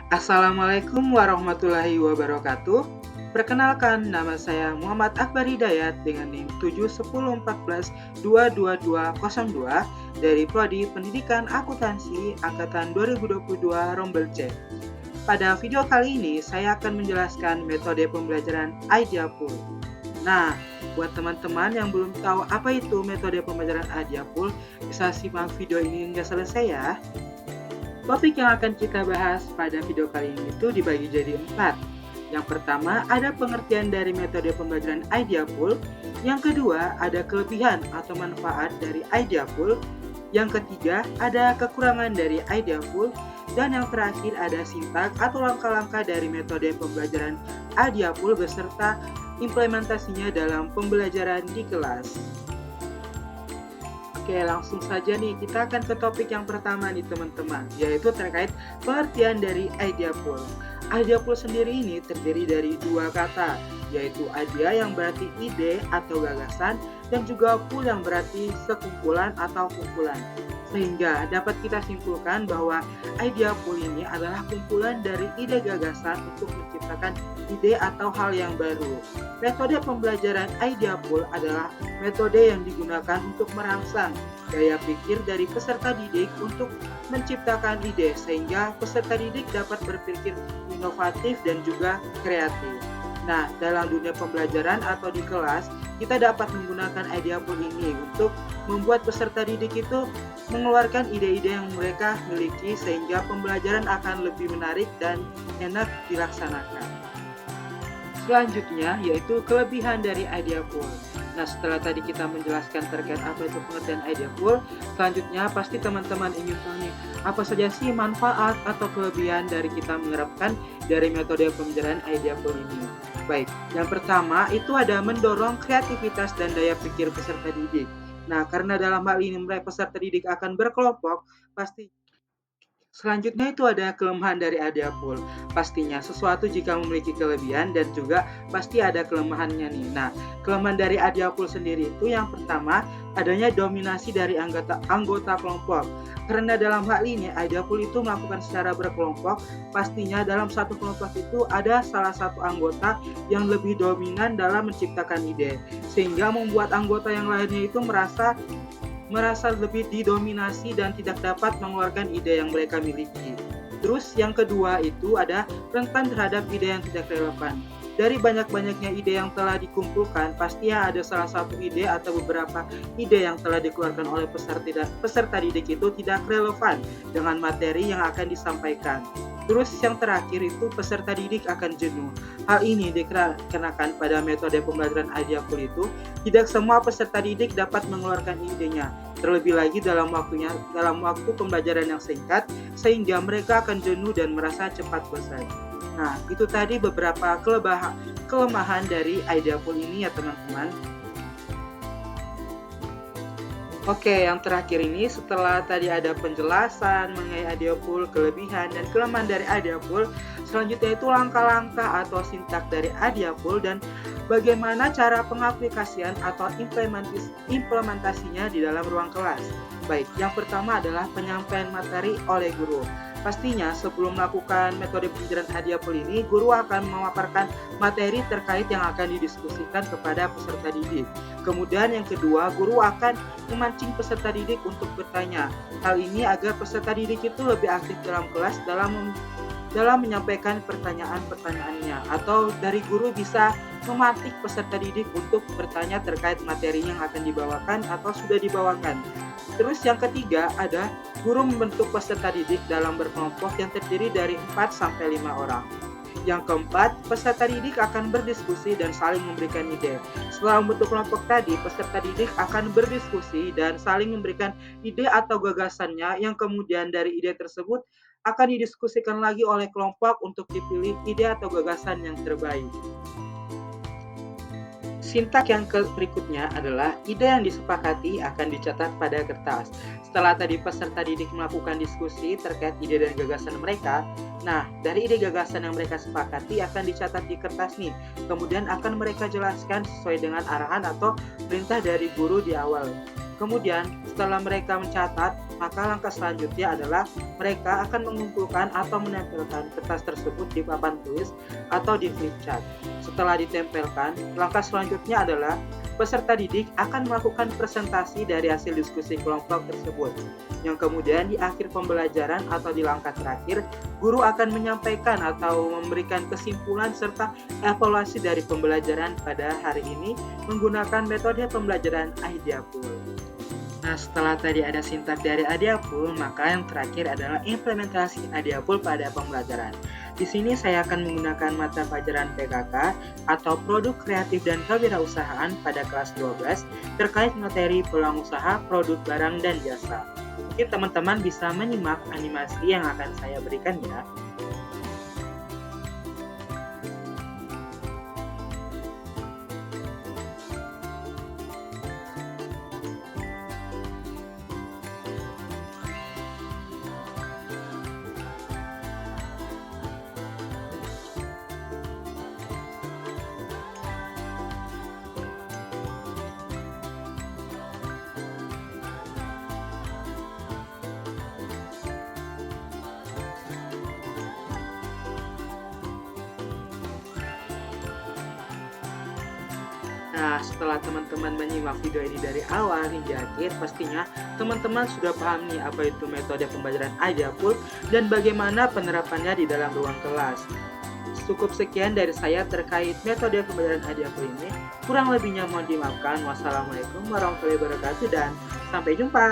Assalamualaikum warahmatullahi wabarakatuh. Perkenalkan, nama saya Muhammad Akbar Hidayat dengan NIM 710142202 dari Prodi Pendidikan Akuntansi Angkatan 2022 Rombel C. Pada video kali ini, saya akan menjelaskan metode pembelajaran IdeaPool. Nah, buat teman-teman yang belum tahu apa itu metode pembelajaran IdeaPool, bisa simak video ini hingga selesai ya. Topik yang akan kita bahas pada video kali ini itu dibagi jadi 4. Yang pertama, ada pengertian dari metode pembelajaran IdeaPool. Yang kedua, ada kelebihan atau manfaat dari IdeaPool. Yang ketiga, ada kekurangan dari IdeaPool. Dan yang terakhir, ada sintak atau langkah-langkah dari metode pembelajaran IdeaPool beserta implementasinya dalam pembelajaran di kelas. Oke, langsung saja nih, kita akan ke topik yang pertama nih teman-teman, yaitu terkait pengertian dari IdeaPool. IdeaPool sendiri ini terdiri dari dua kata, yaitu idea yang berarti ide atau gagasan, dan juga pool yang berarti sekumpulan atau kumpulan. Sehingga dapat kita simpulkan bahwa IdeaPool ini adalah kumpulan dari ide gagasan untuk menciptakan ide atau hal yang baru. Metode pembelajaran IdeaPool adalah metode yang digunakan untuk merangsang gaya pikir dari peserta didik untuk menciptakan ide sehingga peserta didik dapat berpikir inovatif dan juga kreatif. Nah, dalam dunia pembelajaran atau di kelas, kita dapat menggunakan IdeaPool ini untuk membuat peserta didik itu mengeluarkan ide-ide yang mereka miliki sehingga pembelajaran akan lebih menarik dan enak dilaksanakan. Selanjutnya yaitu kelebihan dari IdeaPool. Nah, setelah tadi kita menjelaskan terkait apa itu pengertian IdeaPool, selanjutnya pasti teman-teman ingin tahu nih, apa saja sih manfaat atau kelebihan dari kita menerapkan dari metode pembelajaran IdeaPool ini. Baik, yang pertama itu ada mendorong kreativitas dan daya pikir peserta didik. Nah, karena dalam hal ini mereka peserta didik akan berkelompok, pasti selanjutnya itu ada kelemahan dari IdeaPool. Pastinya sesuatu jika memiliki kelebihan dan juga pasti ada kelemahannya nih. Nah, kelemahan dari IdeaPool sendiri itu yang pertama adanya dominasi dari anggota kelompok. Karena dalam hal ini IdeaPool itu melakukan secara berkelompok, pastinya dalam satu kelompok itu ada salah satu anggota yang lebih dominan dalam menciptakan ide, sehingga membuat anggota yang lainnya itu merasa lebih didominasi dan tidak dapat mengeluarkan ide yang mereka miliki. Terus yang kedua itu ada rentan terhadap ide yang tidak relevan. Dari banyak-banyaknya ide yang telah dikumpulkan, pasti ada salah satu ide atau beberapa ide yang telah dikeluarkan oleh peserta didik itu tidak relevan dengan materi yang akan disampaikan. Terus yang terakhir itu peserta didik akan jenuh. Hal ini dikarenakan pada metode pembelajaran IdeaPool itu tidak semua peserta didik dapat mengeluarkan idenya. Terlebih lagi dalam waktu pembelajaran yang singkat sehingga mereka akan jenuh dan merasa cepat bosan. Nah, itu tadi beberapa kelemahan dari IdeaPool ini ya teman-teman. Oke, yang terakhir ini setelah tadi ada penjelasan mengenai IdeaPool, kelebihan dan kelemahan dari IdeaPool, selanjutnya itu langkah-langkah atau sintak dari IdeaPool dan bagaimana cara pengaplikasian atau implementasinya di dalam ruang kelas. Baik, yang pertama adalah penyampaian materi oleh guru. Pastinya sebelum melakukan metode pembelajaran IdeaPool ini, guru akan memaparkan materi terkait yang akan didiskusikan kepada peserta didik. Kemudian yang kedua, guru akan memancing peserta didik untuk bertanya. Hal ini agar peserta didik itu lebih aktif dalam kelas dalam menyampaikan pertanyaan-pertanyaannya, atau dari guru bisa memantik peserta didik untuk bertanya terkait materi yang akan dibawakan atau sudah dibawakan. Terus yang ketiga ada guru membentuk peserta didik dalam berkelompok yang terdiri dari 4-5 orang. Yang keempat, peserta didik akan berdiskusi dan saling memberikan ide. Setelah membentuk kelompok tadi, peserta didik akan berdiskusi dan saling memberikan ide atau gagasannya yang kemudian dari ide tersebut akan didiskusikan lagi oleh kelompok untuk dipilih ide atau gagasan yang terbaik. Sintak yang berikutnya adalah ide yang disepakati akan dicatat pada kertas. Setelah tadi peserta didik melakukan diskusi terkait ide dan gagasan mereka, nah dari ide gagasan yang mereka sepakati akan dicatat di kertas nih. Kemudian akan mereka jelaskan sesuai dengan arahan atau perintah dari guru di awal. Kemudian setelah mereka mencatat, maka langkah selanjutnya adalah mereka akan mengumpulkan atau menempelkan kertas tersebut di papan tulis atau di flip chart. Setelah ditempelkan, langkah selanjutnya adalah peserta didik akan melakukan presentasi dari hasil diskusi kelompok tersebut. Yang kemudian di akhir pembelajaran atau di langkah terakhir, guru akan menyampaikan atau memberikan kesimpulan serta evaluasi dari pembelajaran pada hari ini menggunakan metode pembelajaran Idea Pool. Nah, setelah tadi ada sintak dari Idea Pool, maka yang terakhir adalah implementasi Idea Pool pada pembelajaran. Di sini saya akan menggunakan mata pelajaran PKK atau Produk Kreatif dan Kewirausahaan pada kelas 12 terkait materi peluang usaha, produk barang dan jasa. Mungkin teman-teman bisa menyimak animasi yang akan saya berikan ya. Nah, setelah teman-teman menyimak video ini dari awal hingga akhir, pastinya teman-teman sudah paham nih apa itu metode pembelajaran Idea Pool dan bagaimana penerapannya di dalam ruang kelas. Cukup sekian dari saya terkait metode pembelajaran Idea Pool ini. Kurang lebihnya mohon dimaafkan. Wassalamualaikum warahmatullahi wabarakatuh dan sampai jumpa.